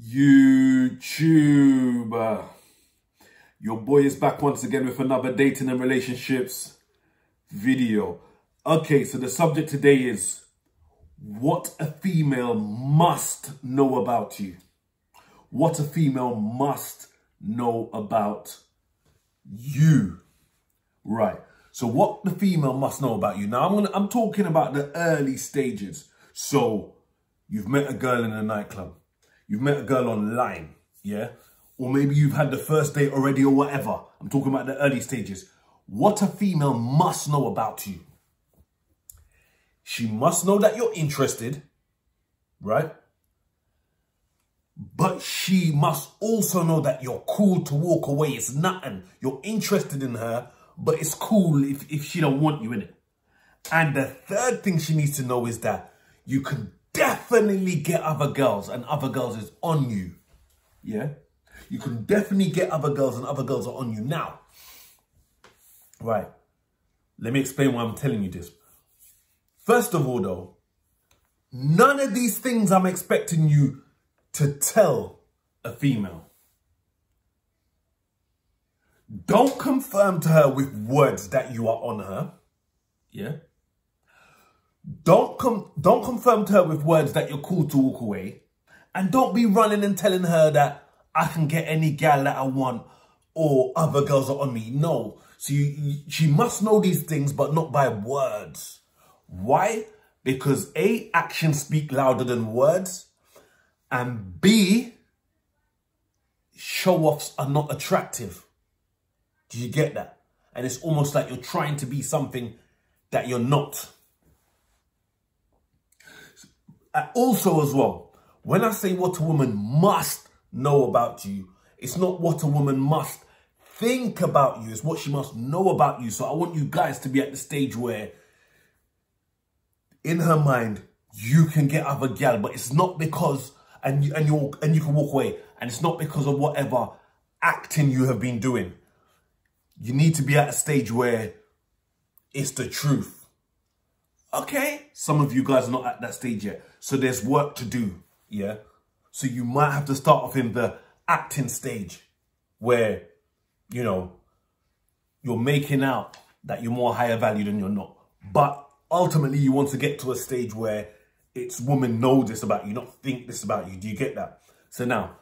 YouTube. Your boy is back once again with another dating and relationships video. Okay, so the subject today is what a female must know about you. What a female must know about you. Right. So what the female must know about you. Now I'm talking about the early stages. So you've met a girl in a nightclub. You've met a girl online, yeah? Or maybe you've had the first date already or whatever. I'm talking about the early stages. What a female must know about you. She must know that you're interested, right? But she must also know that you're cool to walk away. It's nothing. You're interested in her, but it's cool if she don't want you in it. And the third thing she needs to know is that you can definitely get other girls and other girls is on you. Yeah? You can definitely get other girls and other girls are on you. Now, right, let me explain why I'm telling you this. First of all, though, none of these things I'm expecting you to tell a female. Don't confirm to her with words that you are on her. Yeah? Don't confirm to her with words that you're cool to walk away. And don't be running and telling her that I can get any gal that I want or other girls are on me. No. So she must know these things, but not by words. Why? Because A, actions speak louder than words. And B, show-offs are not attractive. Do you get that? And it's almost like you're trying to be something that you're not. Also as well, when I say what a woman must know about you, it's not what a woman must think about you. It's what she must know about you. So I want you guys to be at the stage where in her mind, you can get other gal, but it's not because, and you can walk away, and it's not because of whatever acting you have been doing. You need to be at a stage where it's the truth. Okay, some of you guys are not at that stage yet. So there's work to do, yeah? So you might have to start off in the acting stage where, you know, you're making out that you're more higher value than you're not. But ultimately, you want to get to a stage where it's women know this about you, not think this about you. Do you get that? So now,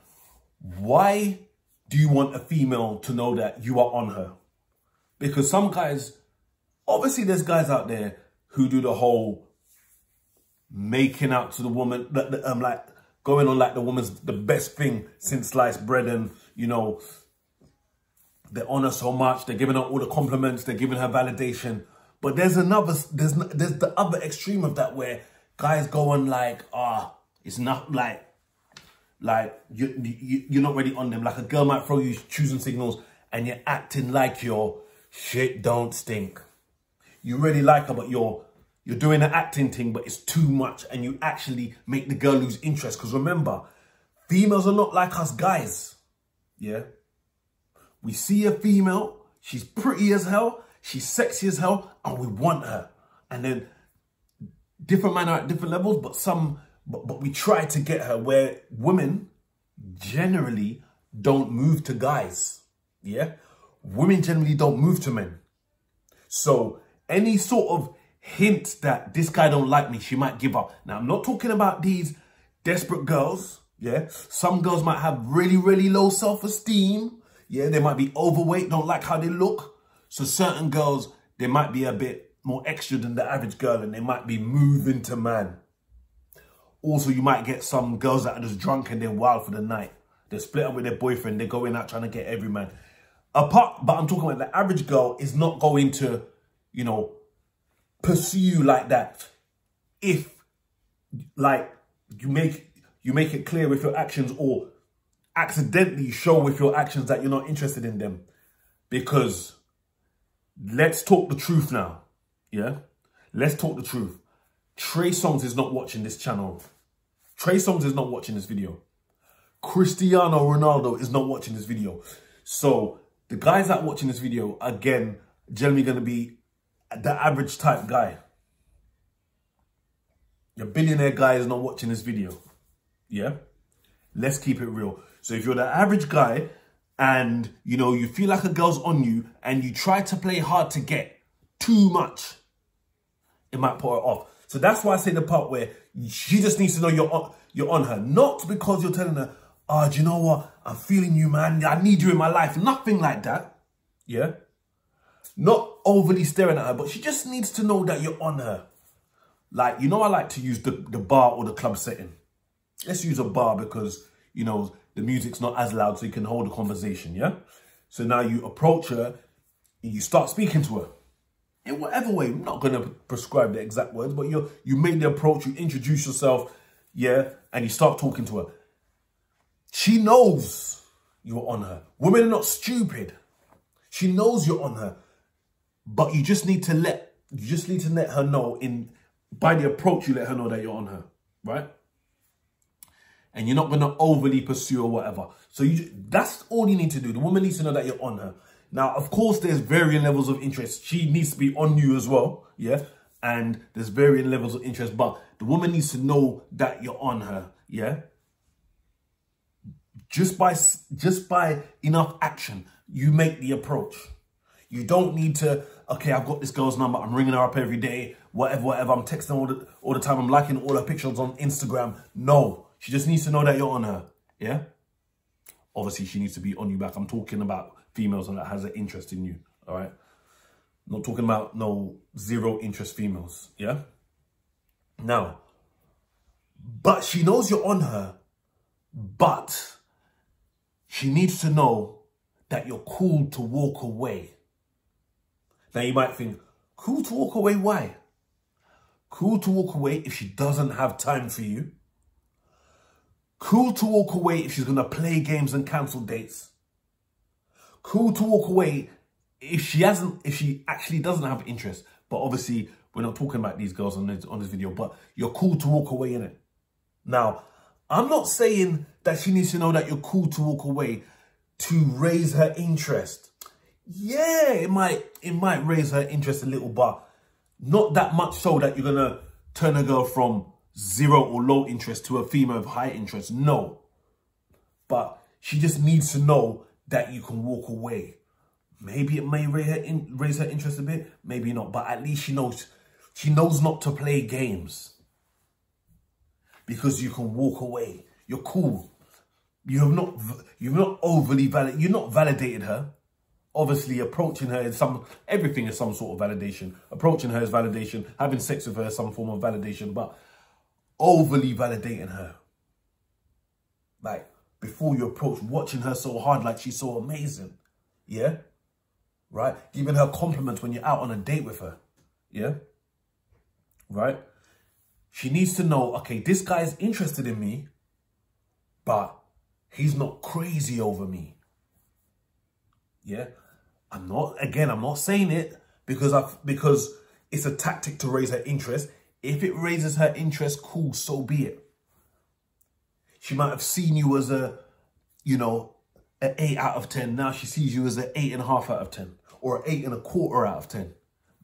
why do you want a female to know that you are on her? Because some guys, obviously there's guys out there who do the whole making out to the woman, like going on like the woman's the best thing since sliced bread, and you know they're on her so much, they're giving her all the compliments, they're giving her validation. But there's the other extreme of that where guys go on like, it's not like you're not really on them. Like a girl might throw you choosing signals and you're acting like your shit don't stink. You really like her, but you're doing the acting thing, but it's too much, and you actually make the girl lose interest. Because remember, females are not like us guys, yeah? We see a female, she's pretty as hell, she's sexy as hell, and we want her. And then different men are at different levels, but we try to get her, where women generally don't move to guys, yeah? Women generally don't move to men. So any sort of hint that this guy don't like me, she might give up. Now, I'm not talking about these desperate girls, yeah? Some girls might have really, really low self-esteem, yeah? They might be overweight, don't like how they look. So certain girls, they might be a bit more extra than the average girl, and they might be moving to man. Also, you might get some girls that are just drunk and they're wild for the night. They split up with their boyfriend, they're going out trying to get every man. But I'm talking about the average girl is not going to, you know, pursue you like that if, like, you make it clear with your actions or accidentally show with your actions that you're not interested in them. Because let's talk the truth now, yeah? Let's talk the truth. Trey Songz is not watching this channel. Trey Songz is not watching this video. Cristiano Ronaldo is not watching this video. So the guys that are watching this video, again, generally going to be the average type guy. Your billionaire guy is not watching this video. Yeah? Let's keep it real. So if you're the average guy and, you know, you feel like a girl's on you and you try to play hard to get too much, it might put her off. So that's why I say the part where she just needs to know you're on her. Not because you're telling her, oh, do you know what? I'm feeling you, man. I need you in my life. Nothing like that. Yeah? Not overly staring at her, but she just needs to know that you're on her. Like, you know, I like to use the bar or the club setting. Let's use a bar because, you know, the music's not as loud so you can hold a conversation, yeah? So now you approach her and you start speaking to her. In whatever way, I'm not going to prescribe the exact words, but you made the approach, you introduce yourself, yeah? And you start talking to her. She knows you're on her. Women are not stupid. She knows you're on her. But you just need to let her know by the approach, you let her know that you're on her, right? And you're not going to overly pursue or whatever. So that's all you need to do. The woman needs to know that you're on her. Now, of course, there's varying levels of interest. She needs to be on you as well, yeah? And there's varying levels of interest, but the woman needs to know that you're on her, yeah? Just by enough action, you make the approach. You don't need to, okay, I've got this girl's number, I'm ringing her up every day, whatever, I'm texting her all the time, I'm liking all her pictures on Instagram. No, she just needs to know that you're on her, yeah? Obviously, she needs to be on you back. I'm talking about females that has an interest in you, all right? I'm not talking about no zero interest females, yeah? Now, but she knows you're on her, but she needs to know that you're cool to walk away. Now, you might think, cool to walk away, why? Cool to walk away if she doesn't have time for you. Cool to walk away if she's going to play games and cancel dates. Cool to walk away if she actually doesn't have interest. But obviously, we're not talking about these girls on this video, but you're cool to walk away, innit? Now, I'm not saying that she needs to know that you're cool to walk away to raise her interest. Yeah, it might raise her interest a little, but not that much so that you're going to turn a girl from zero or low interest to a female of high interest. No. But she just needs to know that you can walk away. Maybe it may raise her interest a bit, maybe not, but at least she knows not to play games. Because you can walk away. You're cool. You've not overly validated her. Obviously, approaching her is everything is some sort of validation. Approaching her is validation. Having sex with her is some form of validation. But overly validating her. Like, before you approach, watching her so hard like she's so amazing. Yeah? Right? Giving her compliments when you're out on a date with her. Yeah? Right? She needs to know, okay, this guy's interested in me, but he's not crazy over me. Yeah? I'm not saying it because it's a tactic to raise her interest. If it raises her interest, cool, so be it. She might have seen you as an 8 out of 10. Now she sees you as an 8.5 out of 10 or 8.25 out of 10.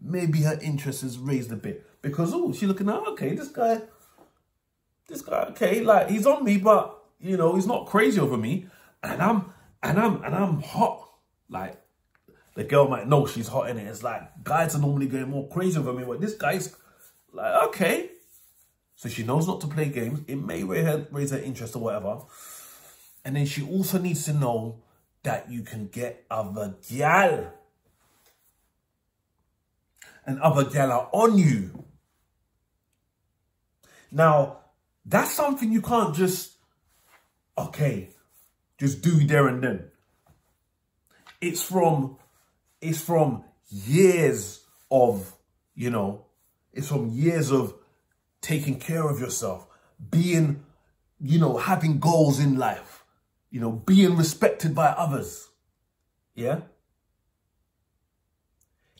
Maybe her interest is raised a bit because, oh, she's looking at, okay, this guy, okay, like he's on me, but you know, he's not crazy over me, and I'm hot. Like, the girl might know she's hot in it. It's like, guys are normally going more crazy over me, but this guy's like, okay. So she knows not to play games. It may raise her interest or whatever. And then she also needs to know that you can get other gal. And other gal are on you. Now, that's something you can't just do there and then. It's from years of, it's from years of taking care of yourself, being, having goals in life, being respected by others. Yeah?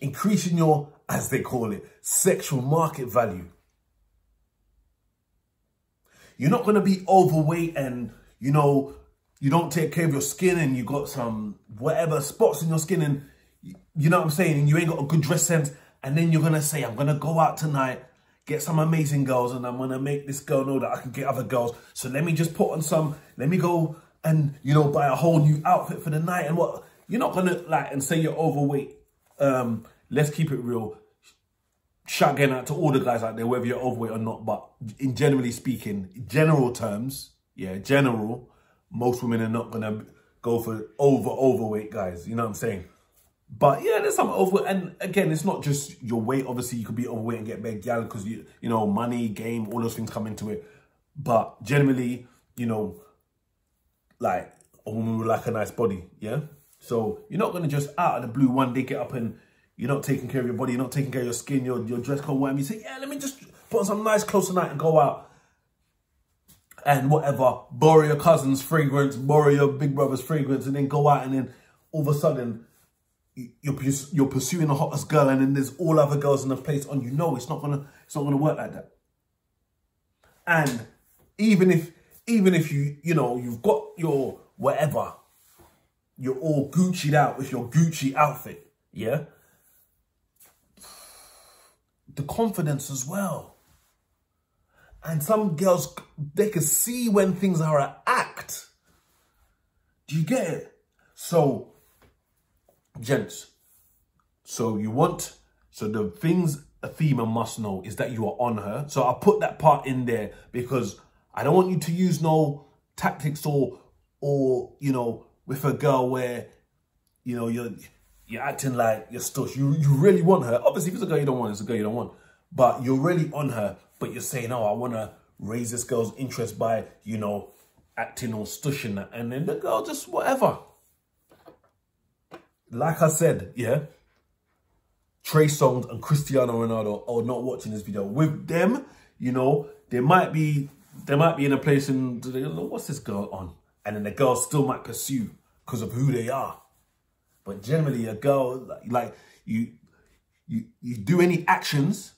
Increasing your, as they call it, sexual market value. You're not going to be overweight and, you don't take care of your skin and you got some whatever spots in your skin and, you know what I'm saying? And you ain't got a good dress sense. And then you're going to say, I'm going to go out tonight, get some amazing girls and I'm going to make this girl know that I can get other girls. So let me just put on some, let me go and, you know, buy a whole new outfit for the night and what. You're not going to like and say you're overweight. Let's keep it real. Shout again out to all the guys out there, whether you're overweight or not. But in generally speaking, general terms, yeah, general, most women are not going to go for overweight guys. You know what I'm saying? But yeah, there's some over, and again, it's not just your weight. Obviously, you could be overweight and get big gal because you know, money, game, all those things come into it. But generally, you know, like a woman with like a nice body, yeah. So you're not gonna just out of the blue one day get up and you're not taking care of your body, you're not taking care of your skin, your dress code, whatever. You say, yeah, let me just put on some nice clothes tonight and go out and whatever. Borrow your cousin's fragrance, borrow your big brother's fragrance, and then go out, and then all of a sudden, you're pursuing the hottest girl, and then there's all other girls in the place on you. No, it's not gonna work like that. And even if you know you've got your whatever, you're all Gucci'd out with your Gucci outfit, yeah. The confidence as well. And some girls, they can see when things are an act. Do you get it? So, gents, so the things a female must know is that you are on her. So I put that part in there because I don't want you to use no tactics or you know, with a girl where, you know, you're acting like you're stush. You really want her. Obviously, if it's a girl you don't want, it's a girl you don't want. But you're really on her, but you're saying, oh, I want to raise this girl's interest by, you know, acting or stushing that. And then the girl just whatever. Like I said, yeah, Trey Songz and Cristiano Ronaldo are not watching this video. With them, you know, they might be in a place and they don't know what's this girl on, and then the girl still might pursue because of who they are. But generally, a girl like you do any actions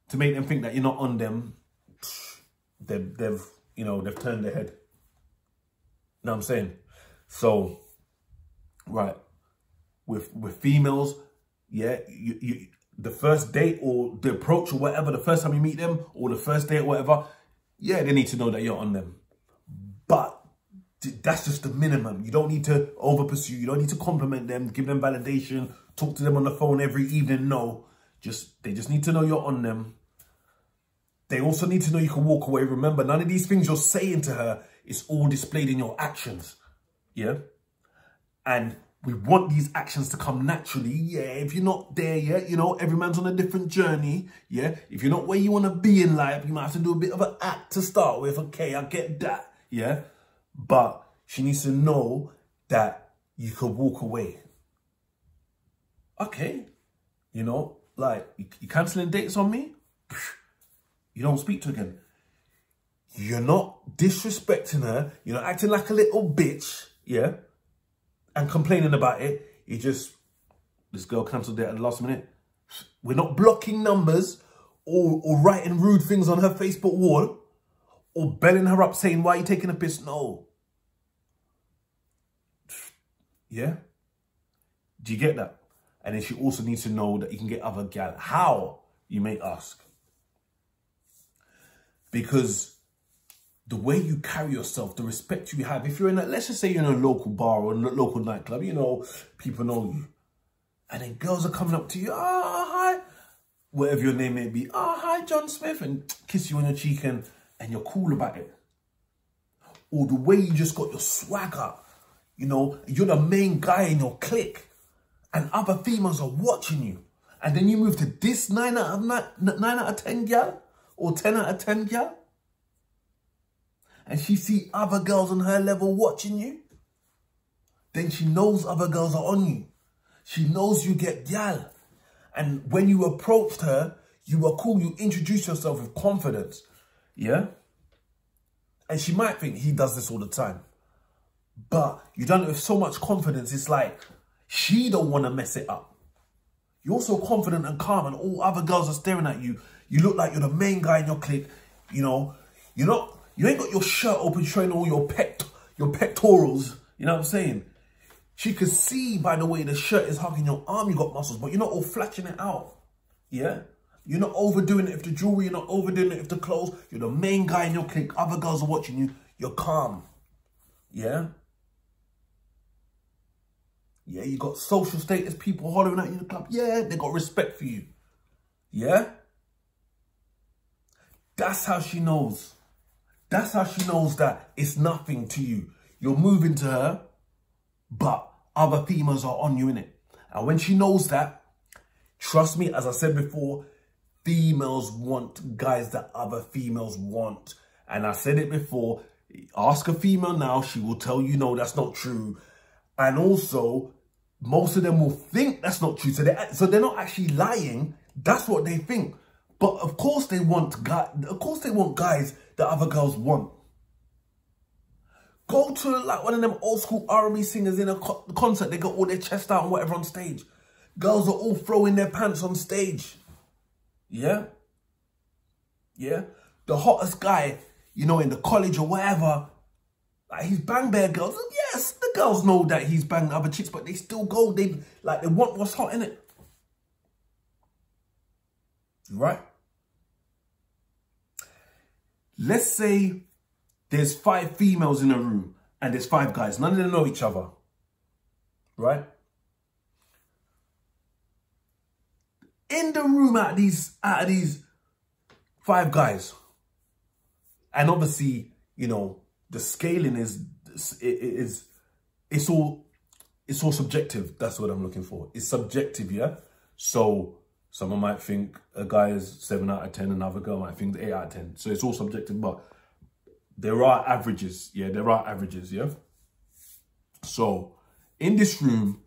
to make them think that you're not on them, they've you know, they've turned their head. You know what I'm saying? So, right. With females, yeah, the first date or the approach or whatever, the first time you meet them or the first date or whatever, yeah, they need to know that you're on them. But that's just the minimum. You don't need to over pursue. You don't need to compliment them, give them validation, talk to them on the phone every evening. No, they just need to know you're on them. They also need to know you can walk away. Remember, none of these things you're saying to her is all displayed in your actions. Yeah, and we want these actions to come naturally. Yeah, if you're not there yet, you know, every man's on a different journey. Yeah, if you're not where you want to be in life, you might have to do a bit of an act to start with. Okay, I get that. Yeah, but she needs to know that you could walk away. Okay, you know, like, you cancelling dates on me? You don't speak to her again. You're not disrespecting her. You're not acting like a little bitch. Yeah. And complaining about it. You just, this girl cancelled it at the last minute. We're not blocking numbers or writing rude things on her Facebook wall or belling her up saying, why are you taking a piss? No. Yeah? Do you get that? And then she also needs to know that you can get other gal. How? You may ask. Because the way you carry yourself, the respect you have, if you're in a, let's just say you're in a local bar or a local nightclub, you know, people know you. And then girls are coming up to you, hi, whatever your name may be. Hi, John Smith, and kiss you on your cheek and you're cool about it. Or the way you just got your swagger, you know, you're the main guy in your clique and other females are watching you. And then you move to this 9 out of 10 gal or 10 out of 10 gal. And she see other girls on her level watching you. Then she knows other girls are on you. She knows you get gal. And when you approached her, you were cool. You introduced yourself with confidence. Yeah? And she might think he does this all the time. But you done it with so much confidence. It's like she don't want to mess it up. You're so confident and calm and all other girls are staring at you. You look like you're the main guy in your clique. You know, you ain't got your shirt open showing all your pectorals. You know what I'm saying? She could see by the way the shirt is hugging your arm, you got muscles, but you're not all flashing it out. Yeah? You're not overdoing it with the jewelry. You're not overdoing it with the clothes. You're the main guy in your clique. Other girls are watching you. You're calm. Yeah? Yeah, you got social status people hollering at you in the club. Yeah, they got respect for you. Yeah? That's how she knows. That's how she knows that it's nothing to you. You're moving to her, but other females are on you, innit? And when she knows that, trust me, as I said before, females want guys that other females want. And I said it before, ask a female now, she will tell you, no, that's not true. And also, most of them will think that's not true. So they're not actually lying. That's what they think. But of course they want guys that other girls want. Go to like one of them old school R&B singers in a concert. They got all their chest out and whatever on stage. Girls are all throwing their pants on stage. Yeah? Yeah? The hottest guy, you know, in the college or whatever, like he's banged bare girls. Yes, the girls know that he's banged other chicks, but they still go. They want what's hot, innit? Right? Let's say there's 5 females in a room and there's 5 guys. None of them know each other. Right? In the room out of these 5 guys, and obviously, you know, the scaling it's all subjective. That's what I'm looking for. It's subjective, yeah? So someone might think a guy is 7 out of 10, another girl might think 8 out of 10. So it's all subjective, but there are averages, yeah? There are averages, yeah? So in this room,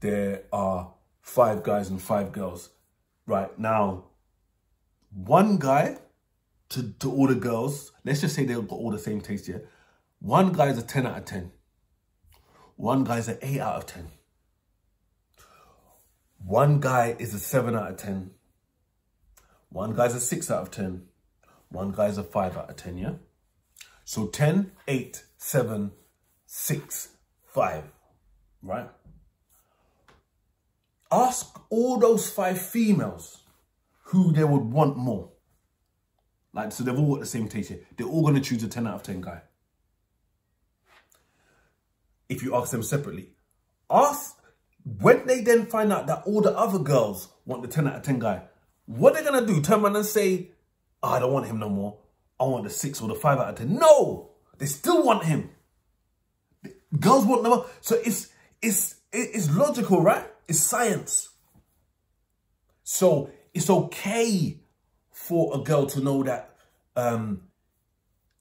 there are 5 guys and 5 girls. Right, now, one guy to all the girls, let's just say they've got all the same taste, yeah? One guy's a 10 out of 10. One guy's an 8 out of 10. One guy is a 7 out of 10. One guy's a 6 out of 10. One guy's a 5 out of 10, yeah? So 10, 8, 7, 6, 5, right? Ask all those 5 females who they would want more. Like, so they've all got the same taste here. They're all going to choose a 10 out of 10 guy. If you ask them separately. When they then find out that all the other girls want the 10 out of 10 guy, what they're going to do? Turn around and say, oh, I don't want him no more. I want the 6 or the 5 out of 10. No! They still want him. Girls want number. So it's logical, right? It's science. So it's okay for a girl to know that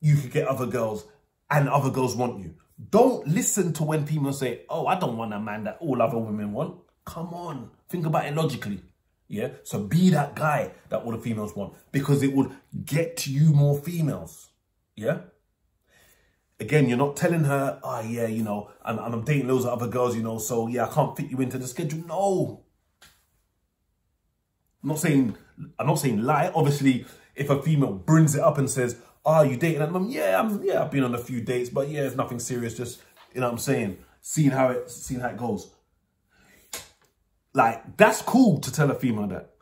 you could get other girls and other girls want you. Don't listen to when people say, oh, I don't want a man that all other women want. Come on. Think about it logically. Yeah? So be that guy that all the females want, because it will get you more females. Yeah? Again, you're not telling her, oh, yeah, you know, I'm dating loads of other girls, you know, so, yeah, I can't fit you into the schedule. No. I'm not saying lie. Obviously, if a female brings it up and says, oh, you dating that mum? Yeah, I've been on a few dates, but, yeah, it's nothing serious. Just, you know what I'm saying? Seeing how it goes. Like, that's cool to tell a female that.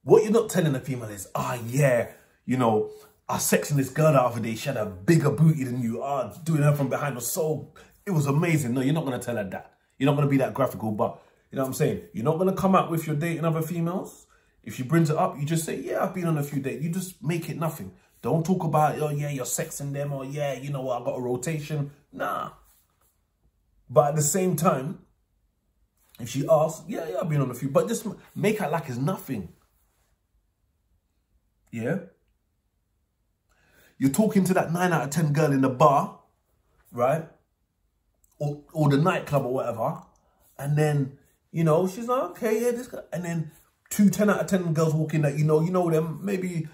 What you're not telling a female is, oh, yeah, you know, I was sexing this girl the other day. She had a bigger booty than you. Doing her from behind was it was amazing. No, you're not going to tell her that. You're not going to be that graphical, but you know what I'm saying? You're not going to come out with your dating other females. If she brings it up, you just say, yeah, I've been on a few dates. You just make it nothing. Don't talk about, oh, yeah, you're sexing them, or yeah, you know what, I got a rotation. Nah. But at the same time, if she asks, yeah, I've been on a few, but just make it like it's nothing. Yeah? You're talking to that 9 out of 10 girl in the bar, right? Or the nightclub or whatever. And then, you know, she's like, okay, yeah, this guy. And then 2 10 out of 10 girls walk in that, you know them. Maybe,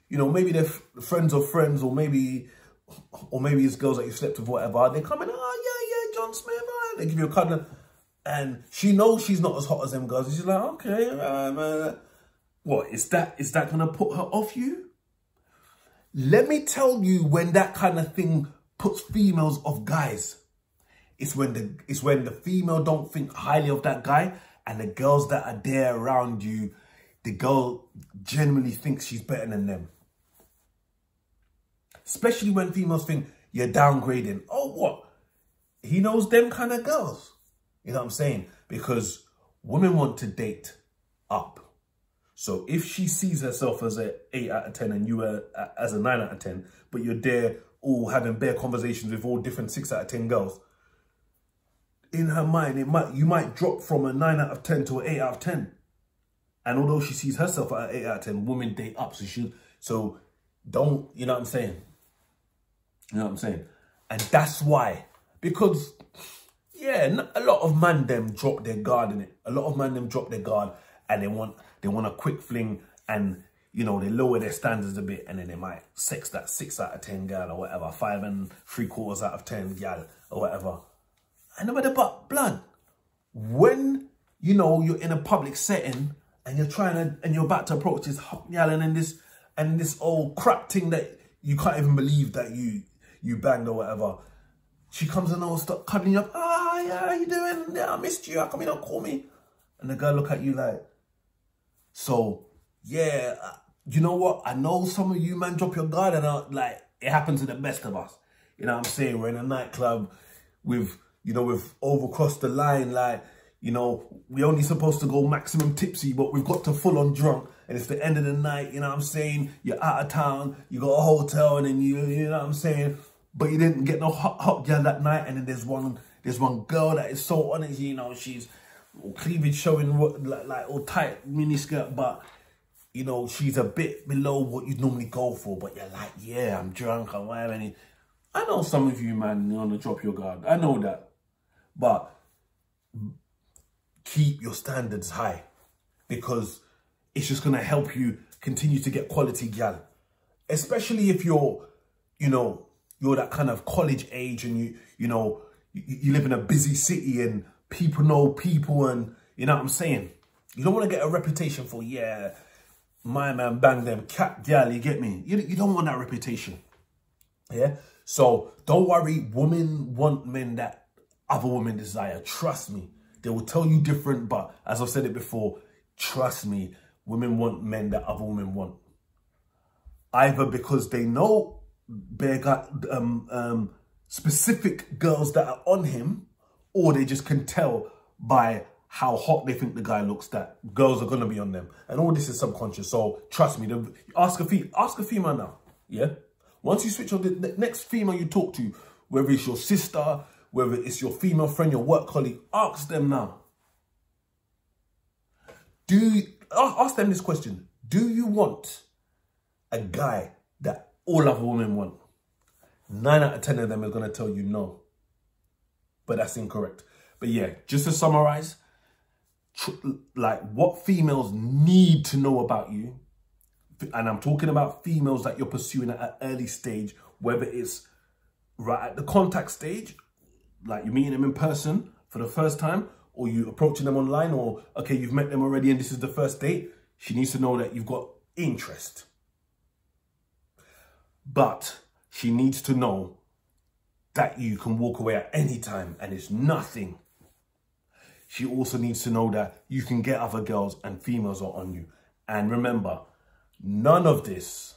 you know, maybe they're friends of friends, or maybe it's girls that you slept with, whatever. They come in, oh, yeah, John Smith. They give you a cuddle. And she knows she's not as hot as them girls. And she's like, okay, what, is that going to put her off you? Let me tell you, when that kind of thing puts females off guys, it's when the female don't think highly of that guy, and the girls that are there around you the girl genuinely thinks she's better than them. Especially when females think you're downgrading. Oh, what? He knows them kind of girls. You know what I'm saying? Because women want to date up. So if she sees herself as an 8 out of 10 and you are as a 9 out of 10, but you're there all having bare conversations with all different 6 out of 10 girls, in her mind, you might drop from a 9 out of 10 to an 8 out of 10. And although she sees herself at an 8 out of 10, women date up. So don't, you know what I'm saying? You know what I'm saying? And that's why. Because, yeah, a lot of man them drop their guard in it. A lot of man them drop their guard and they want a quick fling and, you know, they lower their standards a bit and then they might sex that 6 out of 10 girl or whatever, 5 3/4 out of 10 gal or whatever. And no matter but blood, when, you know, you're in a public setting and you're about to approach this hot gal and this old crap thing that you can't even believe that you banged or whatever, she comes and start cuddling you up. Ah, yeah, how you doing? Yeah, I missed you. How come you don't call me? And the girl look at you like, so, yeah, you know what? I know some of you, man, drop your guard and like, it happens to the best of us. You know what I'm saying? We're in a nightclub we've overcrossed the line. Like, you know, we're only supposed to go maximum tipsy, but we've got to full on drunk. And it's the end of the night, you know what I'm saying? You're out of town, you got a hotel, and then you know what I'm saying? But you didn't get no hot girl that night. And then there's one girl that is so honest, you know, she's cleavage showing like all tight mini skirt, but you know, she's a bit below what you'd normally go for. But you're like, yeah, I'm drunk or whatever. And I know some of you, man, you want to drop your guard. I know that. But keep your standards high because it's just going to help you continue to get quality gal. Especially if you're, you know, you're that kind of college age and you know, you live in a busy city and people know people and, you know what I'm saying? You don't want to get a reputation for, yeah, my man bang them cat gal, you get me? You don't want that reputation. Yeah? So don't worry, women want men that other women desire. Trust me. They will tell you different, but as I've said it before, trust me, women want men that other women want. Either because they know they got specific girls that are on him, or they just can tell by how hot they think the guy looks that girls are going to be on them. And all this is subconscious. So trust me, ask a female now. Yeah. Once you switch on the next female you talk to, whether it's your sister, whether it's your female friend, your work colleague, ask them now. Ask them this question. Do you want a guy that all other women want? 9 out of 10 of them are going to tell you no. But that's incorrect. But yeah, just to summarize, like what females need to know about you, and I'm talking about females that you're pursuing at an early stage, whether it's right at the contact stage, like you're meeting them in person for the first time, or you approaching them online, or okay, you've met them already and this is the first date. She needs to know that you've got interest. But she needs to know that you can walk away at any time and it's nothing. She also needs to know that you can get other girls and females are on you. And remember, none of this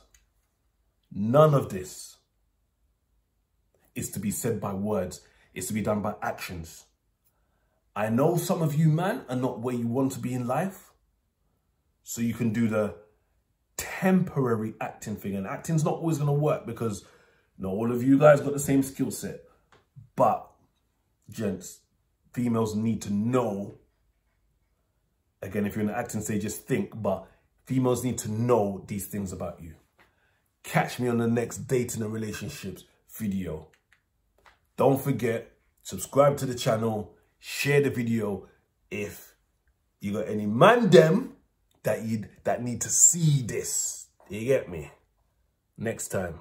is to be said by words. It's to be done by actions. I know some of you, man, are not where you want to be in life. So you can do the temporary acting thing. And acting's not always going to work because not all of you guys got the same skill set. But, gents, females need to know. Again, if you're in the acting stage, just think. But females need to know these things about you. Catch me on the next dating and relationships video. Don't forget, subscribe to the channel, share the video if you got any man them that need to see this. You get me? Next time.